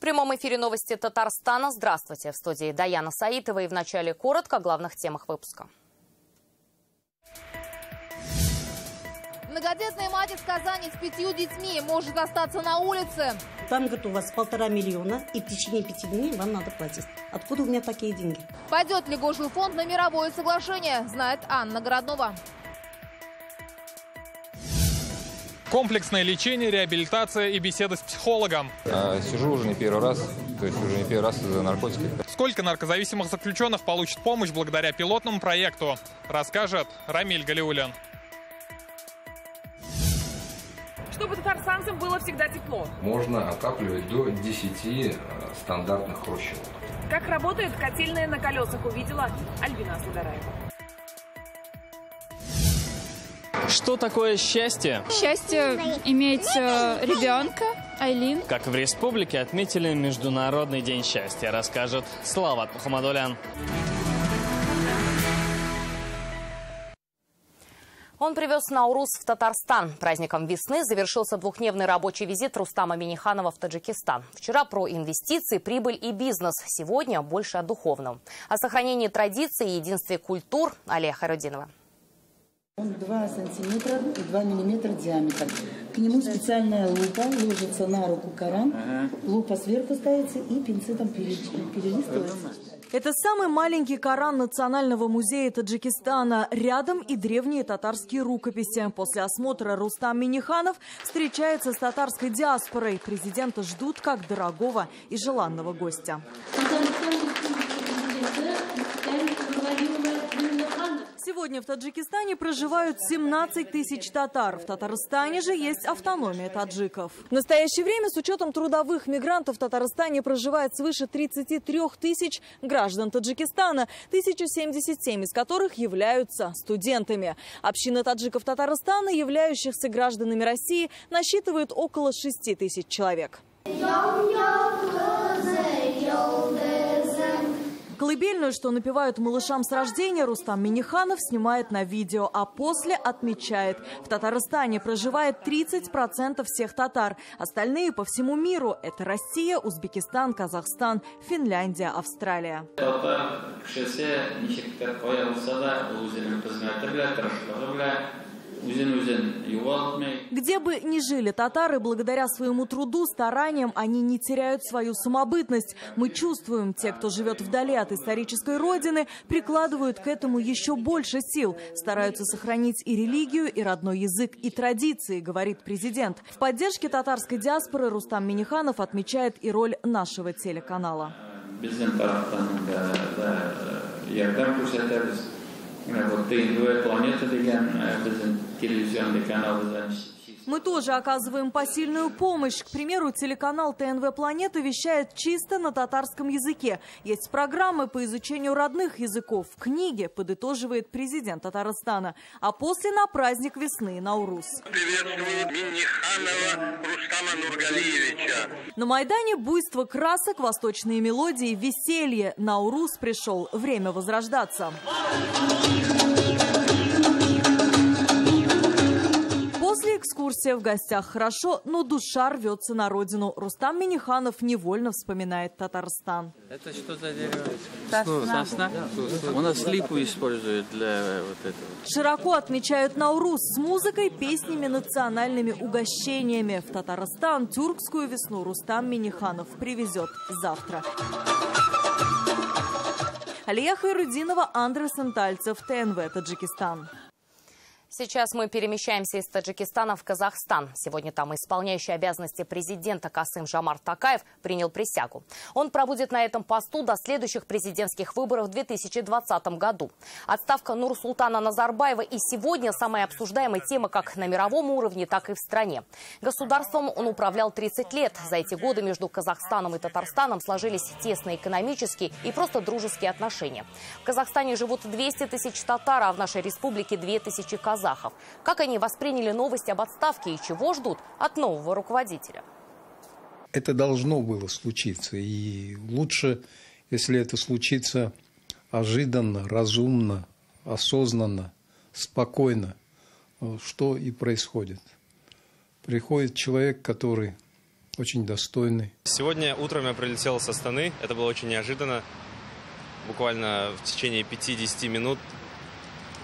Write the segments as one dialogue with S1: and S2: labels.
S1: прямом эфире новости Татарстана. Здравствуйте. В студии Даяна Саитова. И в начале коротко о главных темах выпуска.
S2: Многодетная мать из Казани с 5 детьми может остаться на улице.
S3: Там, говорит, у вас 1,5 миллиона, и в течение 5 дней вам надо платить. Откуда у меня такие деньги?
S2: Пойдет ли Госжилфонд на мировое соглашение, знает Анна Городнова.
S4: Комплексное лечение, реабилитация и беседа с психологом.
S5: Сижу уже не первый раз, из-за наркотиков.
S4: Сколько наркозависимых заключенных получит помощь благодаря пилотному проекту, расскажет Рамиль Галиуллин.
S6: Чтобы татарстанцам было всегда тепло.
S7: Можно отапливать до 10 стандартных хрущевок.
S6: Как работает котельная на колесах, увидела Альбина Судараева.
S8: Что такое счастье?
S9: Счастье иметь ребенка, Айлин.
S8: Как в республике отметили Международный день счастья, расскажет Салават Мухаммадулян.
S1: Он привез Наурус в Татарстан. Праздником весны завершился двухдневный рабочий визит Рустама Минниханова в Таджикистан. Вчера про инвестиции, прибыль и бизнес. Сегодня больше о духовном. О сохранении традиций и единстве культур. Алия Хайрудинова.
S10: Он 2 сантиметра и 2 миллиметра диаметр. К нему специальная лупа ложится на руку Коран. Лупа сверху ставится и пинцетом перелистывается.
S11: Это самый маленький Коран Национального музея Таджикистана. Рядом и древние татарские рукописи. После осмотра Рустам Минниханов встречается с татарской диаспорой. Президента ждут как дорогого и желанного гостя. Сегодня в Таджикистане проживают 17 тысяч татар. В Татарстане же есть автономия таджиков. В настоящее время с учетом трудовых мигрантов в Татарстане проживает свыше 33 тысяч граждан Таджикистана, 1077 из которых являются студентами. Община таджиков Татарстана, являющихся гражданами России, насчитывает около 6 тысяч человек. Колыбельную, что напевают малышам с рождения, Рустам Минниханов снимает на видео, а после отмечает: в Татарстане проживает 30% всех татар. Остальные по всему миру – это Россия, Узбекистан, Казахстан, Финляндия, Австралия. Где бы ни жили татары, благодаря своему труду, стараниям, они не теряют свою самобытность. Мы чувствуем, те, кто живет вдали от исторической родины, прикладывают к этому еще больше сил. Стараются сохранить и религию, и родной язык, и традиции, говорит президент. В поддержке татарской диаспоры Рустам Минниханов отмечает и роль нашего телеканала. Мы тоже оказываем посильную помощь. К примеру, телеканал ТНВ «Планета» вещает чисто на татарском языке. Есть программы по изучению родных языков. Книги, подытоживает президент Татарстана. А после на праздник весны Наурус.
S12: Приветствую Минниханова Рустама Нургалиевича.
S11: На Майдане буйство красок, восточные мелодии, веселье. Наурус пришел. Время возрождаться. После экскурсии в гостях хорошо, но душа рвется на родину. Рустам Минниханов невольно вспоминает Татарстан.
S13: Это что за дерево? Сосна. У нас липу используют для вот этого.
S11: Широко отмечают Наурус с музыкой, песнями, национальными угощениями. В Татарстан тюркскую весну Рустам Минниханов привезет завтра. Алия Хайрудинова, Андрей Сантальцев, ТНВ, Таджикистан.
S1: Сейчас мы перемещаемся из Таджикистана в Казахстан. Сегодня там исполняющий обязанности президента Касым-Жомарт Токаев принял присягу. Он пробудет на этом посту до следующих президентских выборов в 2020 году. Отставка Нурсултана Назарбаева и сегодня самая обсуждаемая тема как на мировом уровне, так и в стране. Государством он управлял 30 лет. За эти годы между Казахстаном и Татарстаном сложились тесные экономические и просто дружеские отношения. В Казахстане живут 200 тысяч татар, а в нашей республике 2000 казахов. Как они восприняли новость об отставке и чего ждут от нового руководителя?
S14: Это должно было случиться. И лучше, если это случится ожиданно, разумно, осознанно, спокойно, что и происходит. Приходит человек, который очень достойный.
S15: Сегодня утром я прилетел с Астаны. Это было очень неожиданно. Буквально в течение 5-10 минут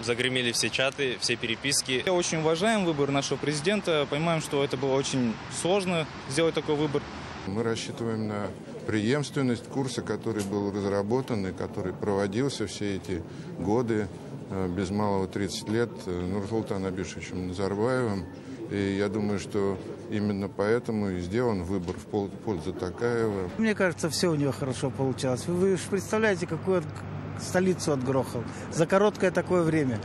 S15: загремели все чаты, все переписки.
S16: Мы очень уважаем выбор нашего президента. Понимаем, что это было очень сложно сделать такой выбор.
S17: Мы рассчитываем на преемственность курса, который был разработан и который проводился все эти годы, без малого 30 лет, Нурсултаном Абишевичем Назарбаевым. И я думаю, что именно поэтому и сделан выбор в пользу Токаева.
S18: Мне кажется, все у него хорошо получалось. Вы же представляете, какую столицу отгрохал за короткое такое время.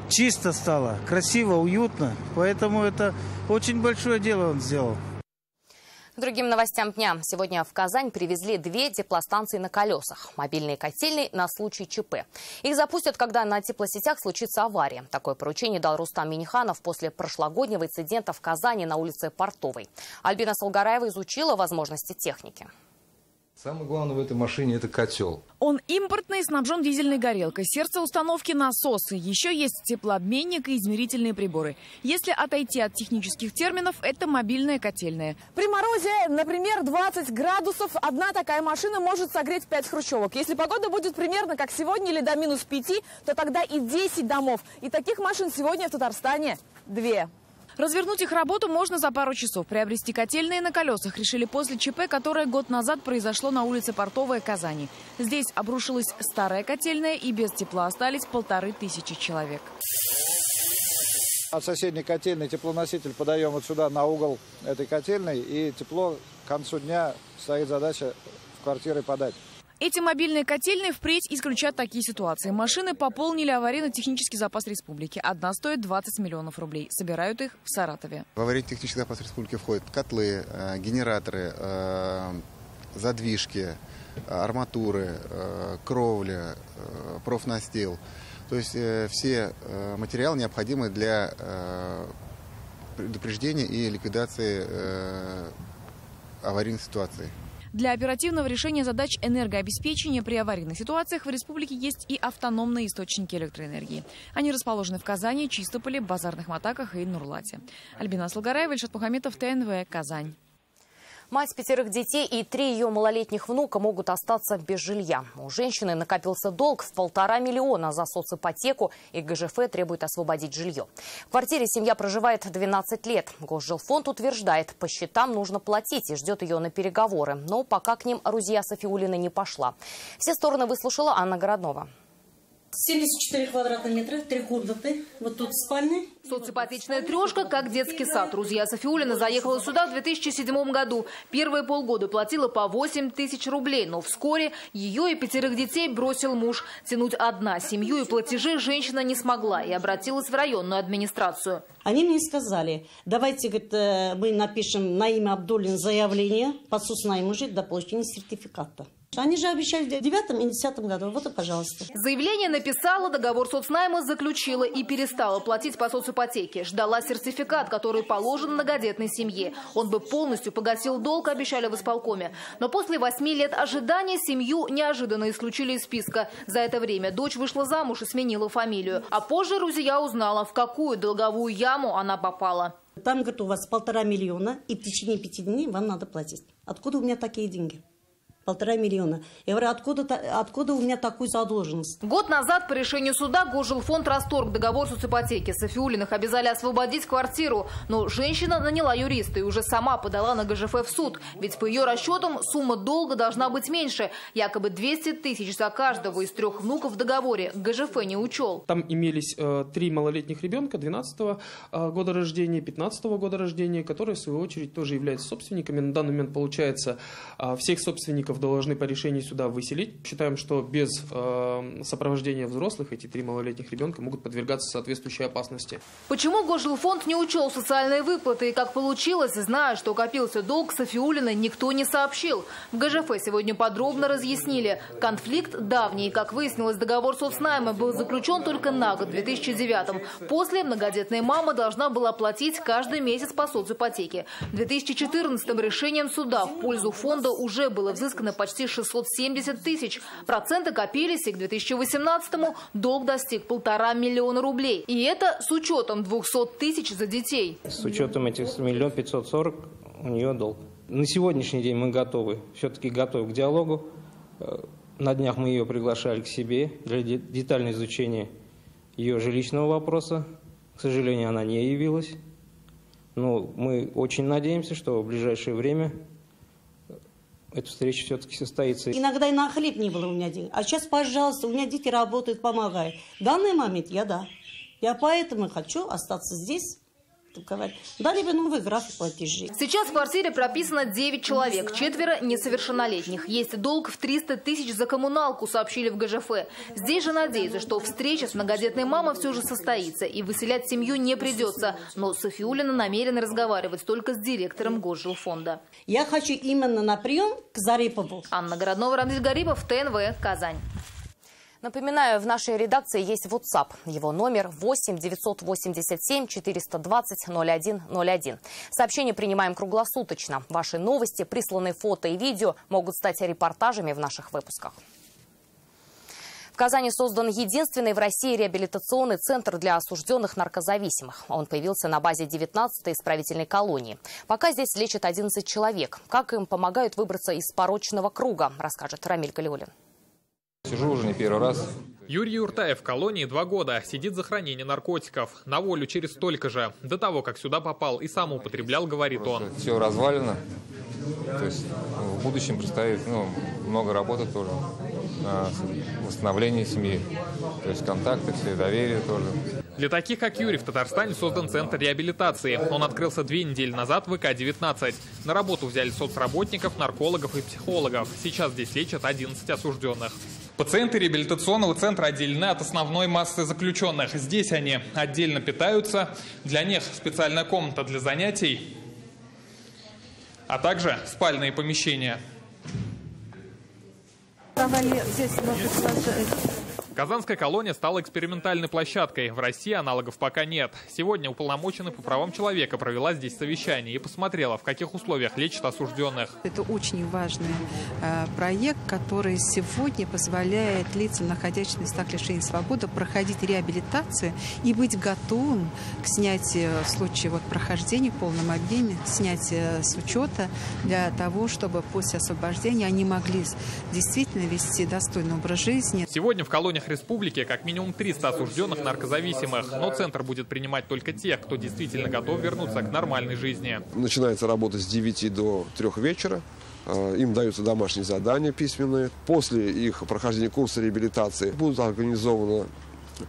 S18: Чисто стало, красиво, уютно. Поэтому это очень большое дело он сделал.
S1: К другим новостям дня. Сегодня в Казань привезли 2 теплостанции на колесах. Мобильные котельные на случай ЧП. Их запустят, когда на теплосетях случится авария. Такое поручение дал Рустам Минниханов после прошлогоднего инцидента в Казани на улице Портовой. Альбина Салгараева изучила возможности техники.
S5: Самое главное в этой машине – это котел.
S19: Он импортный, снабжен дизельной горелкой. Сердце установки – насосы. Еще есть теплообменник и измерительные приборы. Если отойти от технических терминов, это мобильная котельная.
S11: При морозе, например, 20 градусов, одна такая машина может согреть 5 хрущевок. Если погода будет примерно как сегодня или до -5, то тогда и 10 домов. И таких машин сегодня в Татарстане 2.
S19: Развернуть их работу можно за пару часов. Приобрести котельные на колесах решили после ЧП, которое год назад произошло на улице Портовая, Казани. Здесь обрушилась старая котельная, и без тепла остались 1500 человек.
S20: От соседней котельной теплоноситель подаем вот сюда, на угол этой котельной, и тепло к концу дня стоит задача в квартиры подать.
S19: Эти мобильные котельные впредь исключат такие ситуации. Машины пополнили аварийно-технический запас республики. Одна стоит 20 миллионов рублей. Собирают их в Саратове.
S21: В аварийно-технический запас республики входят котлы, генераторы, задвижки, арматуры, кровля, профнастил. То есть все материалы, необходимые для предупреждения и ликвидации аварийных ситуаций.
S19: Для оперативного решения задач энергообеспечения при аварийных ситуациях в республике есть и автономные источники электроэнергии. Они расположены в Казани, Чистополе, Базарных Матаках и Нурлате. Альбина Салгараева, Ильшат Мухаметов, ТНВ, Казань.
S1: Мать 5 детей и 3 ее малолетних внука могут остаться без жилья. У женщины накопился долг в 1,5 миллиона за соципотеку, и ГЖФ требует освободить жилье. В квартире семья проживает 12 лет. Госжилфонд утверждает, по счетам нужно платить и ждет ее на переговоры. Но пока к ним Рузия Сафиуллина не пошла. Все стороны выслушала Анна Городнова.
S3: 74 квадратных метра, 3 комнаты. Вот тут спальня.
S2: Соципотечная трешка, как детский сад. Рузия Сафиуллина заехала сюда в 2007 году. Первые полгода платила по 8 тысяч рублей. Но вскоре ее и 5 детей бросил муж. Тянуть одна семью и платежи женщина не смогла и обратилась в районную администрацию.
S3: Они мне сказали, давайте, говорит, мы напишем на имя Абдуллин заявление по соцнайму жить до получения сертификата. Они же обещали в 2009 и 2010 году. Вот и пожалуйста.
S2: Заявление написала, договор соцнайма заключила и перестала платить по соципотеке. Ждала сертификат, который положен многодетной семье. Он бы полностью погасил долг, обещали в исполкоме. Но после 8 лет ожидания семью неожиданно исключили из списка. За это время дочь вышла замуж и сменила фамилию. А позже Рузия узнала, в какую долговую яму она попала.
S3: Там, говорит, у вас 1,5 миллиона, и в течение 5 дней вам надо платить. Откуда у меня такие деньги? 1,5 миллиона. Я говорю, откуда у меня такую задолженность?
S2: Год назад по решению суда Госжилфонд расторг договор соципотеки. Сафиуллиных обязали освободить квартиру. Но женщина наняла юриста и уже сама подала на ГЖФ в суд. Ведь по ее расчетам сумма долга должна быть меньше. Якобы 200 тысяч за каждого из 3 внуков в договоре. ГЖФ не учел.
S22: Там имелись 3 малолетних ребенка 12-го года рождения, 15-го года рождения, которые в свою очередь тоже являются собственниками. На данный момент, получается, всех собственников должны по решению суда выселить. Считаем, что без сопровождения взрослых эти 3 малолетних ребенка могут подвергаться соответствующей опасности.
S2: Почему Госжилфонд не учел социальные выплаты и как получилось, зная, что копился долг, Сафиуллиной никто не сообщил. В ГЖФ сегодня подробно разъяснили. Конфликт давний. Как выяснилось, договор соцнайма был заключен только на год, в 2009-м. После многодетная мама должна была платить каждый месяц по соципотеке. В 2014-м решением суда в пользу фонда уже было взыскано почти 670 тысяч. Проценты копились, и к 2018-му долг достиг 1,5 миллиона рублей. И это с учетом 200 тысяч за детей.
S23: С учетом этих 1 540 000 у нее долг.
S4: На сегодняшний день мы готовы, все-таки готовы к диалогу. На днях мы ее приглашали к себе для детального изучения ее жилищного вопроса. К сожалению, она не явилась. Но мы очень надеемся, что в ближайшее время эта встреча все-таки состоится.
S3: Иногда и на хлеб не было у меня денег. А сейчас, пожалуйста, у меня дети работают, помогают. В данный момент я поэтому хочу остаться здесь. Дали бы новый график платежей.
S2: Сейчас в квартире прописано 9 человек, 4 несовершеннолетних. Есть долг в 300 тысяч за коммуналку, сообщили в ГЖФ. Здесь же надеются, что встреча с многодетной мамой все же состоится и выселять семью не придется. Но Сафиуллина намерена разговаривать только с директором Госжилфонда.
S3: Я хочу именно на прием к Зарипову.
S2: Анна Городнова, Рамиль Гарипов, ТНВ, Казань.
S1: Напоминаю, в нашей редакции есть WhatsApp. Его номер 8 987 420 0101. Сообщения принимаем круглосуточно. Ваши новости, присланные фото и видео могут стать репортажами в наших выпусках. В Казани создан единственный в России реабилитационный центр для осужденных наркозависимых. Он появился на базе 19-й исправительной колонии. Пока здесь лечат 11 человек. Как им помогают выбраться из порочного круга, расскажет Рамиль Галиуллин.
S5: Сижу уже не первый раз.
S7: Юрий Юртаев в колонии 2 года. Сидит за хранение наркотиков. На волю через столько же. До того, как сюда попал и сам употреблял, говорит он.
S5: Все развалено. То есть в будущем предстоит много работы тоже. Восстановление семьи. То есть контакты, все, доверие тоже.
S7: Для таких, как Юрий, в Татарстане создан центр реабилитации. Он открылся 2 недели назад в ВК-19. На работу взяли соцработников, наркологов и психологов. Сейчас здесь лечат 11 осужденных. Пациенты реабилитационного центра отделены от основной массы заключенных. Здесь они отдельно питаются. Для них специальная комната для занятий, а также спальные помещения. Казанская колония стала экспериментальной площадкой. В России аналогов пока нет. Сегодня уполномоченный по правам человека провела здесь совещание и посмотрела, в каких условиях лечат осужденных.
S23: Это очень важный проект, который сегодня позволяет лицам, находящимся в местах лишения свободы, проходить реабилитацию и быть готовым к снятию в случае прохождения в полном объеме, снятия с учета для того, чтобы после освобождения они могли действительно вести достойный образ жизни.
S7: Сегодня в колониях республики как минимум 300 осужденных наркозависимых. Но центр будет принимать только тех, кто действительно готов вернуться к нормальной жизни.
S24: Начинается работа с 9 до 3 вечера. Им даются домашние задания письменные. После их прохождения курса реабилитации будут организованы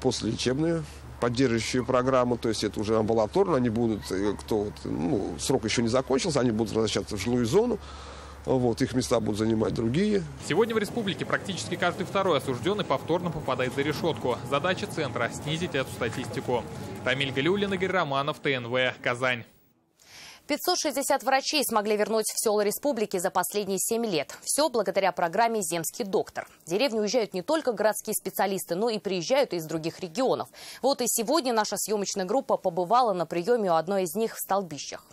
S24: послелечебные поддерживающие программы, то есть это уже амбулаторно. Они будут, срок еще не закончился, они будут возвращаться в жилую зону. Их места будут занимать другие.
S7: Сегодня в республике практически каждый второй осужденный повторно попадает за решетку. Задача центра – снизить эту статистику. Рамиль Галиуллин, Игорь Романов, ТНВ, Казань.
S1: 560 врачей смогли вернуть в села республики за последние 7 лет. Все благодаря программе «Земский доктор». В деревню уезжают не только городские специалисты, но и приезжают из других регионов. Вот и сегодня наша съемочная группа побывала на приеме у одной из них в Столбищах.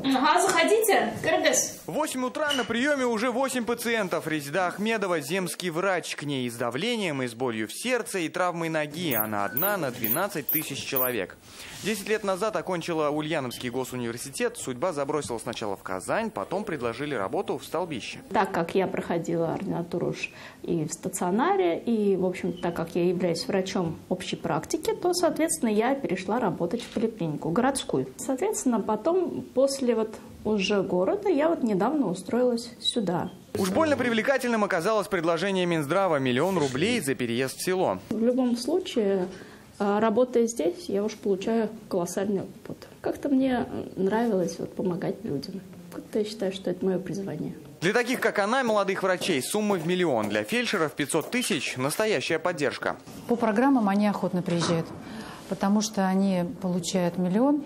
S25: Ага, заходите, Кыргыз.
S26: В 8 утра на приеме уже 8 пациентов. Резида Ахмедова – земский врач. К ней и с давлением, и с болью в сердце, и травмой ноги. Она одна на 12 тысяч человек. 10 лет назад окончила Ульяновский госуниверситет. Судьба забросила сначала в Казань, потом предложили работу в Столбище.
S25: Так как я проходила ординатуру и в стационаре, и, в общем, так как я являюсь врачом общей практики, то, соответственно, я перешла работать в поликлинику городскую. Соответственно, потом, после уже города, я недавно устроилась сюда.
S26: Уж больно привлекательным оказалось предложение Минздрава – 1 000 000 рублей за переезд в село.
S25: В любом случае, работая здесь, я уж получаю колоссальный опыт. Как-то мне нравилось помогать людям. Как-то я считаю, что это мое призвание.
S26: Для таких, как она, молодых врачей, сумма в 1 000 000. Для фельдшеров 500 тысяч – настоящая поддержка.
S27: По программам они охотно приезжают, потому что они получают 1 000 000.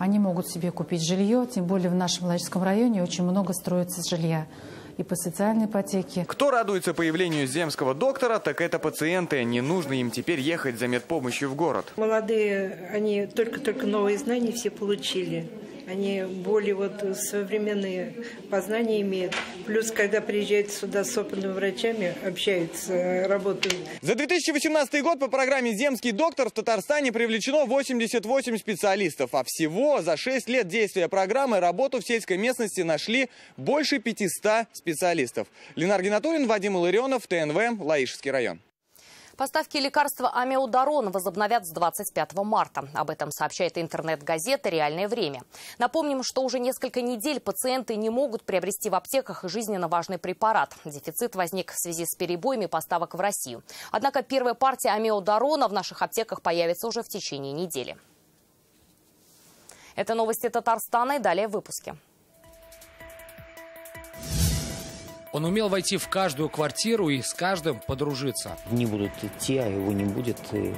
S27: Они могут себе купить жилье, тем более в нашем Ладожском районе очень много строится жилья. И по социальной ипотеке.
S26: Кто радуется появлению земского доктора, так это пациенты. Не нужно им теперь ехать за медпомощью в город.
S28: Молодые, они только-только новые знания все получили.
S6: Они более современные познания имеют. Плюс, когда приезжают сюда с опытными врачами, общаются, работают.
S26: За 2018 год по программе «Земский доктор» в Татарстане привлечено 88 специалистов. А всего за 6 лет действия программы работу в сельской местности нашли больше 500 специалистов. Ленар Геннатуллин, Вадим Илларионов, ТНВ, Лаишевский район.
S1: Поставки лекарства амиодарон возобновят с 25 марта. Об этом сообщает интернет-газета «Реальное время». Напомним, что уже несколько недель пациенты не могут приобрести в аптеках жизненно важный препарат. Дефицит возник в связи с перебоями поставок в Россию. Однако первая партия амиодарона в наших аптеках появится уже в течение недели. Это новости Татарстана и далее в выпуске.
S8: Он умел войти в каждую квартиру и с каждым подружиться.
S9: Не будут идти, а его не будет. И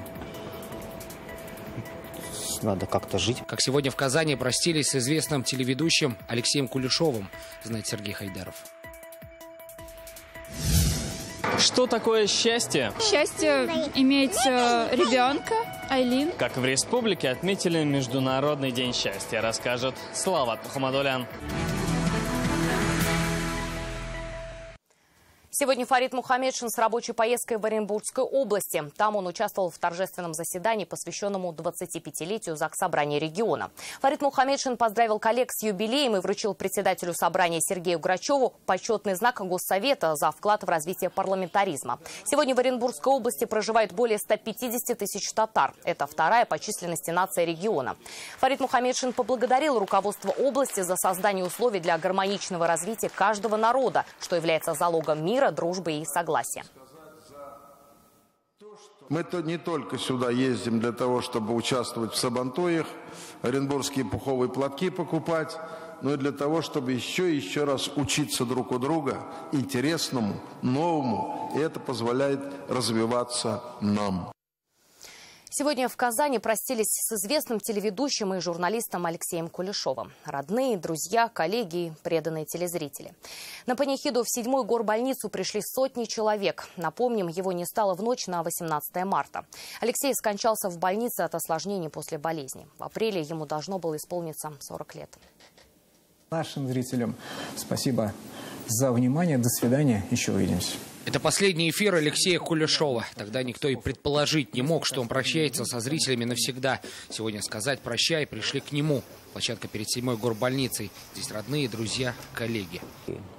S9: надо как-то жить.
S8: Как сегодня в Казани простились с известным телеведущим Алексеем Кулешовым, знает Сергей Хайдаров.
S10: Что такое счастье?
S12: Счастье иметь ребенка, Айлин.
S10: Как в республике отметили Международный день счастья, расскажет Салават Мухаммадулян.
S1: Сегодня Фарид Мухаммедшин с рабочей поездкой в Оренбургской области. Там он участвовал в торжественном заседании, посвященному 25-летию Заксобрания региона. Фарид Мухаммедшин поздравил коллег с юбилеем и вручил председателю собрания Сергею Грачеву почетный знак Госсовета за вклад в развитие парламентаризма. Сегодня в Оренбургской области проживает более 150 тысяч татар. Это вторая по численности нация региона. Фарид Мухаммедшин поблагодарил руководство области за создание условий для гармоничного развития каждого народа, что является залогом мира, дружбы и согласия.
S13: Мы не только сюда ездим для того, чтобы участвовать в сабантуях, оренбургские пуховые платки покупать, но и для того, чтобы еще раз учиться друг у друга интересному, новому. И это позволяет развиваться нам.
S1: Сегодня в Казани простились с известным телеведущим и журналистом Алексеем Кулешовым. Родные, друзья, коллеги и преданные телезрители. На панихиду в 7-ю горбольницу пришли сотни человек. Напомним, его не стало в ночь на 18 марта. Алексей скончался в больнице от осложнений после болезни. В апреле ему должно было исполниться 40 лет.
S14: Нашим зрителям спасибо за внимание. До свидания. Еще увидимся.
S8: Это последний эфир Алексея Кулешова. Тогда никто и предположить не мог, что он прощается со зрителями навсегда. Сегодня сказать «прощай» пришли к нему. Площадка перед 7-й горбольницей. Здесь родные, друзья, коллеги.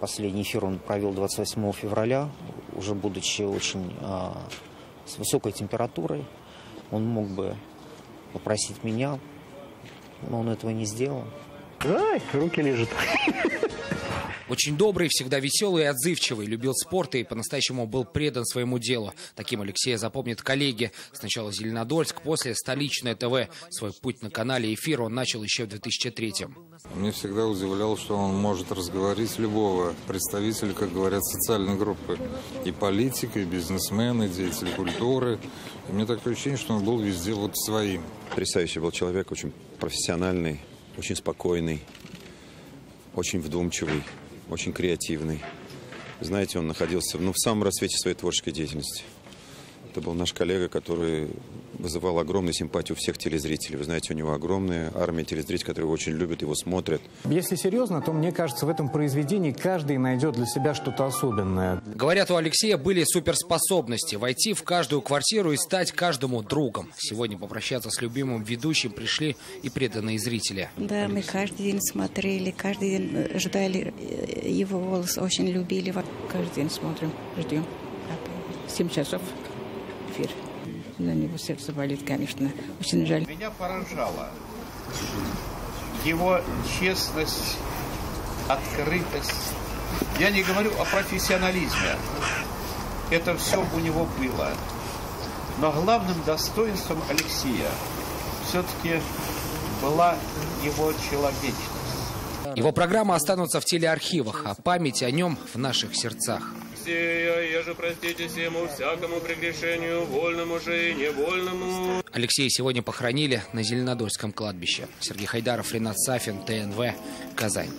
S9: Последний эфир он провел 28 февраля, уже будучи очень с высокой температурой. Он мог бы попросить меня, но он этого не сделал.
S14: Ай, руки лежат.
S8: Очень добрый, всегда веселый и отзывчивый, любил спорт и по-настоящему был предан своему делу. Таким Алексея запомнят коллеги. Сначала Зеленодольск, после столичное ТВ. Свой путь на канале «Эфир» он начал еще в 2003-м.
S28: Мне всегда удивляло, что он может разговорить любого представителя, как говорят, социальной группы. И политика, и бизнесмены, и деятели культуры. И мне такое ощущение, что он был везде вот своим.
S29: Потрясающий был человек, очень профессиональный, очень спокойный, очень вдумчивый. Очень креативный. Знаете, он находился в самом расцвете своей творческой деятельности. Это был наш коллега, который вызывал огромную симпатию у всех телезрителей. Вы знаете, у него огромная армия телезрителей, которые его очень любят, его смотрят.
S14: Если серьезно, то мне кажется, в этом произведении каждый найдет для себя что-то особенное.
S8: Говорят, у Алексея были суперспособности. Войти в каждую квартиру и стать каждому другом. Сегодня попрощаться с любимым ведущим пришли и преданные зрители.
S23: Да, мы каждый день смотрели, каждый день ждали его голос, очень любили. Каждый день смотрим, ждем. 7 часов. Эфир. На него сердце болит, конечно. Очень жаль.
S30: Меня поражало его честность, открытость. Я не говорю о профессионализме. Это все у него было. Но главным достоинством Алексея все-таки была его человечность.
S8: Его программы останутся в телеархивах, а память о нем в наших сердцах.
S31: Еже простите всему всякому прегрешению, вольному же и невольному.
S8: Алексея сегодня похоронили на Зеленодольском кладбище. Сергей Хайдаров, Ренат Сафин, ТНВ, Казань.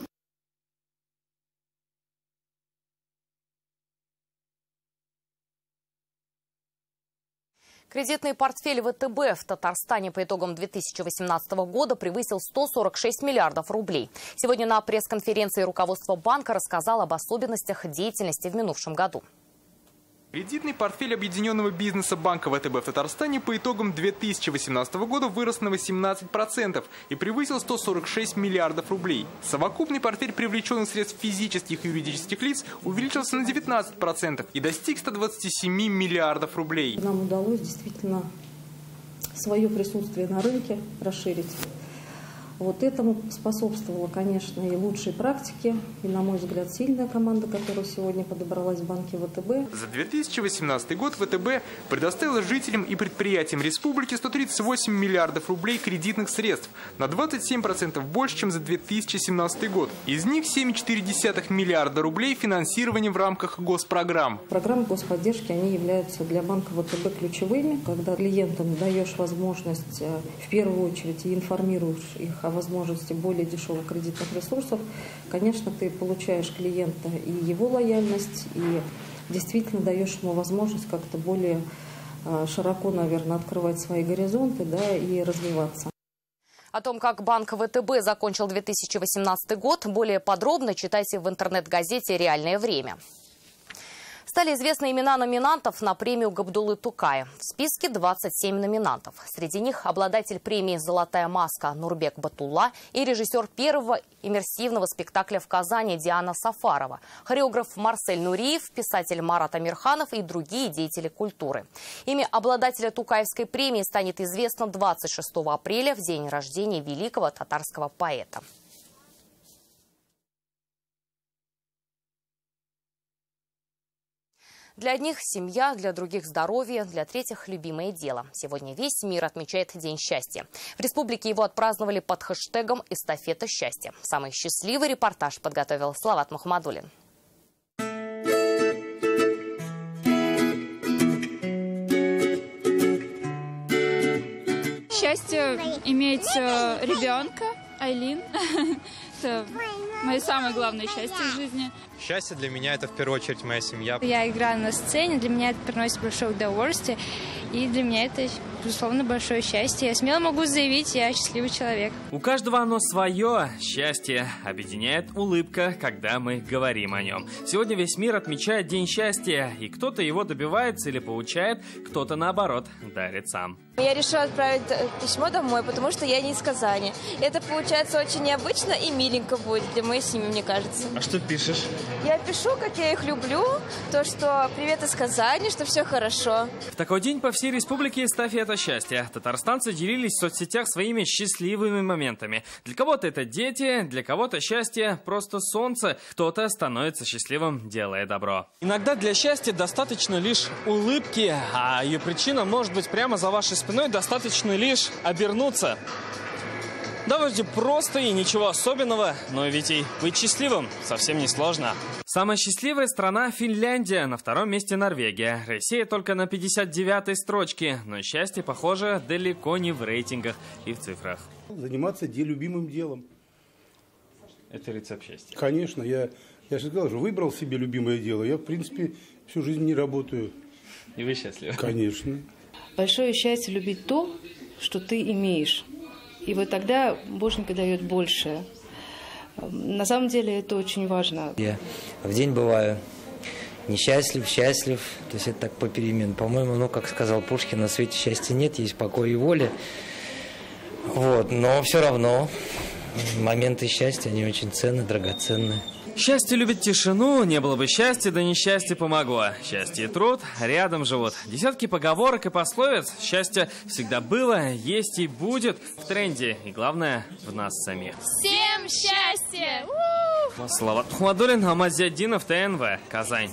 S1: Кредитный портфель ВТБ в Татарстане по итогам 2018 года превысил 146 миллиардов рублей. Сегодня на пресс-конференции руководство банка рассказало об особенностях деятельности в минувшем году.
S3: Кредитный портфель объединенного бизнеса банка ВТБ в Татарстане по итогам 2018 года вырос на 18% и превысил 146 миллиардов рублей. Совокупный портфель привлеченных средств физических и юридических лиц увеличился на 19% и достиг 127 миллиардов рублей.
S4: Нам удалось действительно свое присутствие на рынке расширить. Вот этому способствовала, конечно, и лучшие практики, и, на мой взгляд, сильная команда, которая сегодня подобралась в банке ВТБ.
S3: За 2018 год ВТБ предоставила жителям и предприятиям республики 138 миллиардов рублей кредитных средств, на 27% больше, чем за 2017 год. Из них 7,4 миллиарда рублей финансирование в рамках госпрограмм.
S4: Программы господдержки, они являются для банка ВТБ ключевыми, когда клиентам даешь возможность, в первую очередь, и информируешь их о возможности более дешевых кредитных ресурсов, конечно, ты получаешь клиента и его лояльность, и действительно даешь ему возможность как-то более широко, наверное, открывать свои горизонты, да, и развиваться.
S1: О том, как банк ВТБ закончил 2018 год, более подробно читайте в интернет-газете «Реальное время». Стали известны имена номинантов на премию Габдуллы Тукая. В списке 27 номинантов. Среди них обладатель премии «Золотая маска» Нурбек Батулла и режиссер первого иммерсивного спектакля в Казани Диана Сафарова, хореограф Марсель Нуриев, писатель Марат Амирханов и другие деятели культуры. Имя обладателя Тукаевской премии станет известно 26 апреля, в день рождения великого татарского поэта. Для одних – семья, для других – здоровье, для третьих – любимое дело. Сегодня весь мир отмечает День счастья. В республике его отпраздновали под хэштегом «Эстафета счастья». Самый счастливый репортаж подготовил Салават Мухаммадуллин.
S12: Счастье иметь ребенка, Айлин. Это мое самое главное счастье в жизни.
S11: Счастье для меня – это в первую очередь моя семья.
S15: Я играю на сцене, для меня это приносит большое удовольствие, и для меня это, безусловно, большое счастье. Я смело могу заявить, я счастливый человек.
S10: У каждого оно свое. Счастье объединяет улыбка, когда мы говорим о нем. Сегодня весь мир отмечает День счастья, и кто-то его добивается или получает, кто-то, наоборот, дарит сам.
S16: Я решила отправить письмо домой, потому что я не из Казани. Это получается очень необычно и миленько будет для моей семьи, мне кажется.
S10: А что пишешь?
S16: Я пишу, как я их люблю, то, что привет из Казани, что все хорошо.
S10: В такой день по всей республике эстафета счастья. Татарстанцы делились в соцсетях своими счастливыми моментами. Для кого-то это дети, для кого-то счастье просто солнце. Кто-то становится счастливым, делая добро. Иногда для счастья достаточно лишь улыбки, а ее причина может быть прямо за вашей спиной, достаточно лишь обернуться. Да, вроде просто и ничего особенного, но ведь и быть счастливым совсем не сложно. Самая счастливая страна – Финляндия, на втором месте Норвегия. Россия только на 59-й строчке, но счастье, похоже, далеко не в рейтингах и в цифрах.
S17: Заниматься любимым делом.
S10: Это рецепт счастья.
S17: Конечно, я же сказал, что выбрал себе любимое дело. Я, в принципе, всю жизнь не работаю.
S10: И вы счастливы?
S17: Конечно.
S18: Большое счастье любить то, что ты имеешь. И вот тогда Боженька дает больше. На самом деле это очень важно.
S19: Я в день бываю несчастлив, счастлив. То есть это так попеременно. По-моему, как сказал Пушкин, на свете счастья нет, есть покой и воля. Вот. Но все равно моменты счастья, они очень ценны, драгоценны.
S10: Счастье любит тишину, не было бы счастья, да несчастье помогло. Счастье и труд рядом живут. Десятки поговорок и пословиц. Счастье всегда было, есть и будет в тренде. И главное, в нас самих.
S12: Всем счастья!
S10: Салават Мухаммадуллин, Амазиаддинов, ТНВ, Казань.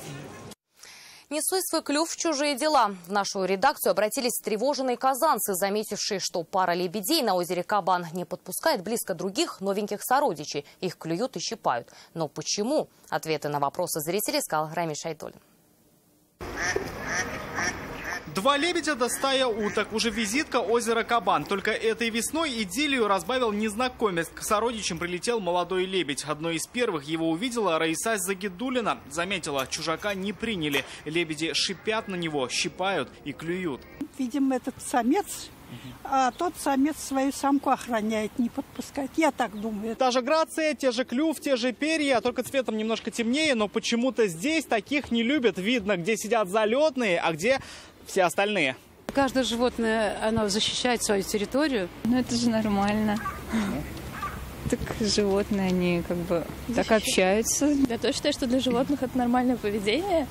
S1: Не суй свой клюв в чужие дела. В нашу редакцию обратились встревоженные казанцы, заметившие, что пара лебедей на озере Кабан не подпускает близко других новеньких сородичей. Их клюют и щипают. Но почему? Ответы на вопросы зрителей искал Рамиль Шайтуллин.
S2: 2 лебедя до стая уток. Уже визитка озера Кабан. Только этой весной идиллию разбавил незнакомец. К сородичам прилетел молодой лебедь. Одной из первых его увидела Раиса Загидулина. Заметила, чужака не приняли. Лебеди шипят на него, щипают и клюют.
S5: Видимо, этот самец, а тот самец свою самку охраняет, не подпускает. Я так думаю.
S2: Та же грация, те же клюв, те же перья, только цветом немножко темнее, но почему-то здесь таких не любят. Видно, где сидят залетные, а где все остальные.
S6: Каждое животное, оно защищает свою территорию.
S7: Ну это же нормально. Так животные, они как бы так общаются.
S20: Я тоже считаю, что для животных это нормальное поведение.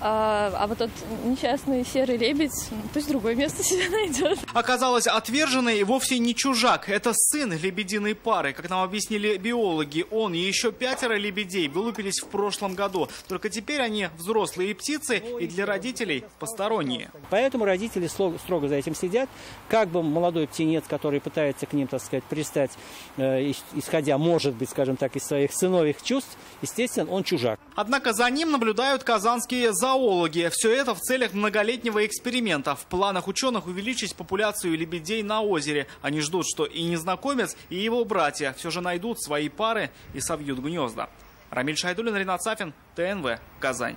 S20: А вот тот несчастный серый лебедь, пусть другое место себе найдет.
S2: Оказалось, отверженный вовсе не чужак. Это сын лебединой пары. Как нам объяснили биологи, он и еще 5 лебедей вылупились в прошлом году. Только теперь они взрослые птицы и для родителей посторонние.
S21: Поэтому родители строго за этим следят. Как бы молодой птенец, который пытается к ним, так сказать, пристать, исходя, может быть, скажем так, из своих сыновьих чувств, естественно, он чужак.
S2: Однако за ним наблюдают казанские зоологи. Все это в целях многолетнего эксперимента. В планах ученых увеличить популяцию лебедей на озере. Они ждут, что и незнакомец, и его братья все же найдут свои пары и совьют гнезда. Рамиль Шайдуллин, Ринат Сафин, ТНВ, Казань.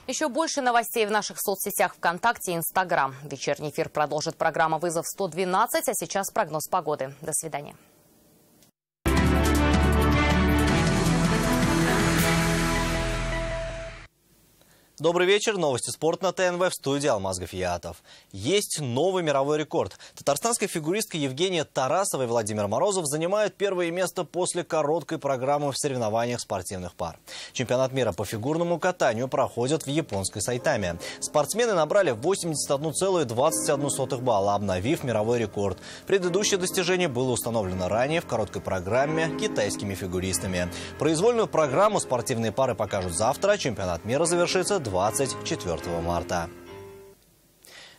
S1: Еще больше новостей в наших соцсетях ВКонтакте и Инстаграм. Вечерний эфир продолжит программа «Вызов 112», а сейчас прогноз погоды. До свидания.
S22: Добрый вечер. Новости спорта на ТНВ, в студии Алмаз Гафиятов. Есть новый мировой рекорд. Татарстанская фигуристка Евгения Тарасова и Владимир Морозов занимают первое место после короткой программы в соревнованиях спортивных пар. Чемпионат мира по фигурному катанию проходит в японской Сайтаме. Спортсмены набрали 81,21 балла, обновив мировой рекорд. Предыдущее достижение было установлено ранее в короткой программе китайскими фигуристами. Произвольную программу спортивные пары покажут завтра. Чемпионат мира завершится 24 марта.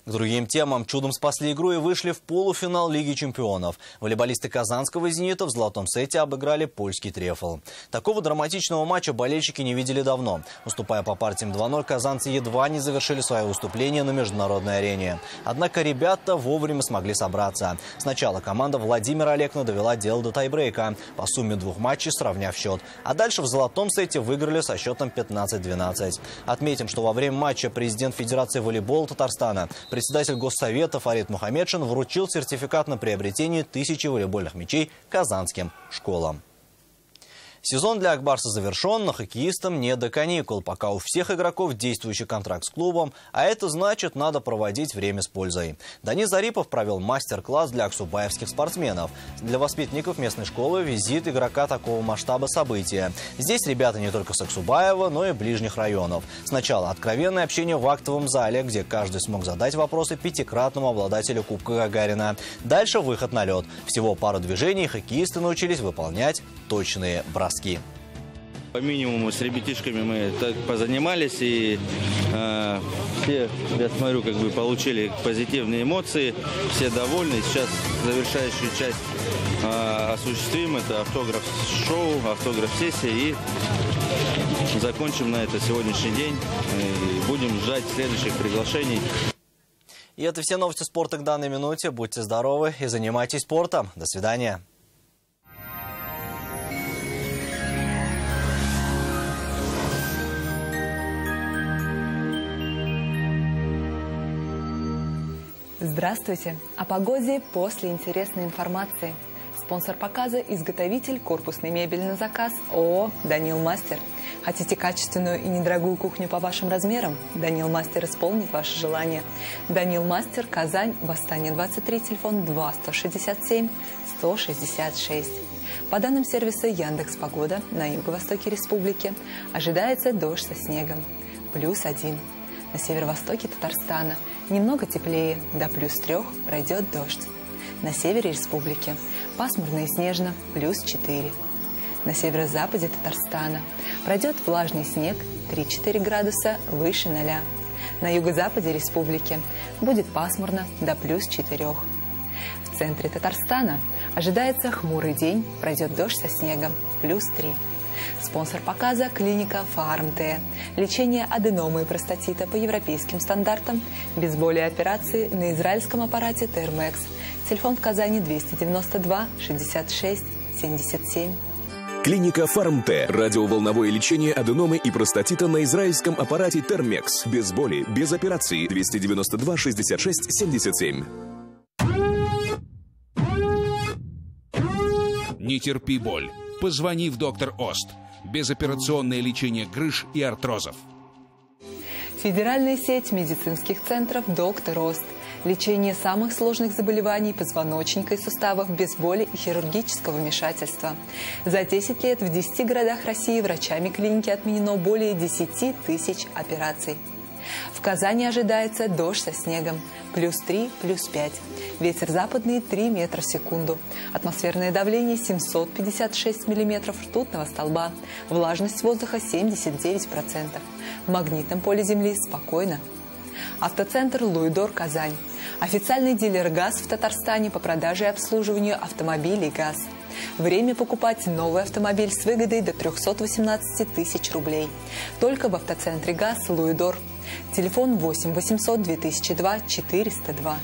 S22: К другим темам. Чудом спасли игру и вышли в полуфинал Лиги чемпионов. Волейболисты казанского «Зенита» в золотом сете обыграли польский «Трефл». Такого драматичного матча болельщики не видели давно. Уступая по партиям 2-0, казанцы едва не завершили свое выступление на международной арене. Однако ребята вовремя смогли собраться. Сначала команда Владимира Олекна довела дело до тайбрейка, по сумме 2 матчей сравняв счет. А дальше в золотом сете выиграли со счетом 15-12. Отметим, что во время матча президент Федерации волейбола Татарстана, председатель Госсовета Фарид Мухамедшин вручил сертификат на приобретение 1000 волейбольных мячей казанским школам. Сезон для Акбарса завершен, но хоккеистам не до каникул, пока у всех игроков действующий контракт с клубом, а это значит, надо проводить время с пользой. Данис Зарипов провел мастер-класс для аксубаевских спортсменов. Для воспитанников местной школы визит игрока такого масштаба события. Здесь ребята не только с Аксубаева, но и ближних районов. Сначала откровенное общение в актовом зале, где каждый смог задать вопросы 5-кратному обладателю Кубка Гагарина. Дальше выход на лед. Всего пару движений, хоккеисты научились выполнять точные броски.
S24: По минимуму с ребятишками мы так позанимались, и все, я смотрю, как бы получили позитивные эмоции, все довольны. Сейчас завершающую часть осуществим, это автограф-шоу, автограф-сессия, и закончим на это сегодняшний день. И будем ждать следующих приглашений.
S22: И это все новости спорта к данной минуте. Будьте здоровы и занимайтесь спортом. До свидания.
S25: Здравствуйте! О погоде после интересной информации. Спонсор показа – изготовитель корпусной мебели на заказ ООО «Данил Мастер». Хотите качественную и недорогую кухню по вашим размерам? «Данил Мастер» исполнит ваше желание. «Данил Мастер», Казань, Восстание 23, телефон 2-167-166. По данным сервиса Яндекс.Погода, на юго-востоке республики ожидается дождь со снегом. +1. На северо-востоке Татарстана немного теплее, до +3 пройдет дождь. На севере республики пасмурно и снежно, +4. На северо-западе Татарстана пройдет влажный снег, 3-4 градуса выше 0. На юго-западе республики будет пасмурно, до +4. В центре Татарстана ожидается хмурый день, пройдет дождь со снегом, +3. Спонсор показа – клиника ФАРМТ. Лечение аденомы и простатита по европейским стандартам, без боли и операции на израильском аппарате Термекс. Телефон в Казани 292 66 77.
S8: Клиника ФАРМТ. Радиоволновое лечение аденомы и простатита на израильском аппарате Термекс. Без боли, без операции. 292 66 77.
S9: Не терпи боль. Позвони в доктор Ост. Безоперационное лечение грыж и артрозов.
S25: Федеральная сеть медицинских центров «Доктор Ост». Лечение самых сложных заболеваний позвоночника и суставов без боли и хирургического вмешательства. За 10 лет в 10 городах России врачами клиники отменено более 10 тысяч операций. В Казани ожидается дождь со снегом. +3, +5. Ветер западный 3 метра в секунду. Атмосферное давление 756 миллиметров ртутного столба. Влажность воздуха 79%. В магнитном поле Земли спокойно. Автоцентр «Луидор», Казань. Официальный дилер ГАЗ в Татарстане по продаже и обслуживанию автомобилей ГАЗ. Время покупать новый автомобиль с выгодой до 318 тысяч рублей. Только в автоцентре ГАЗ «Луидор». Телефон 8 800 2002 402.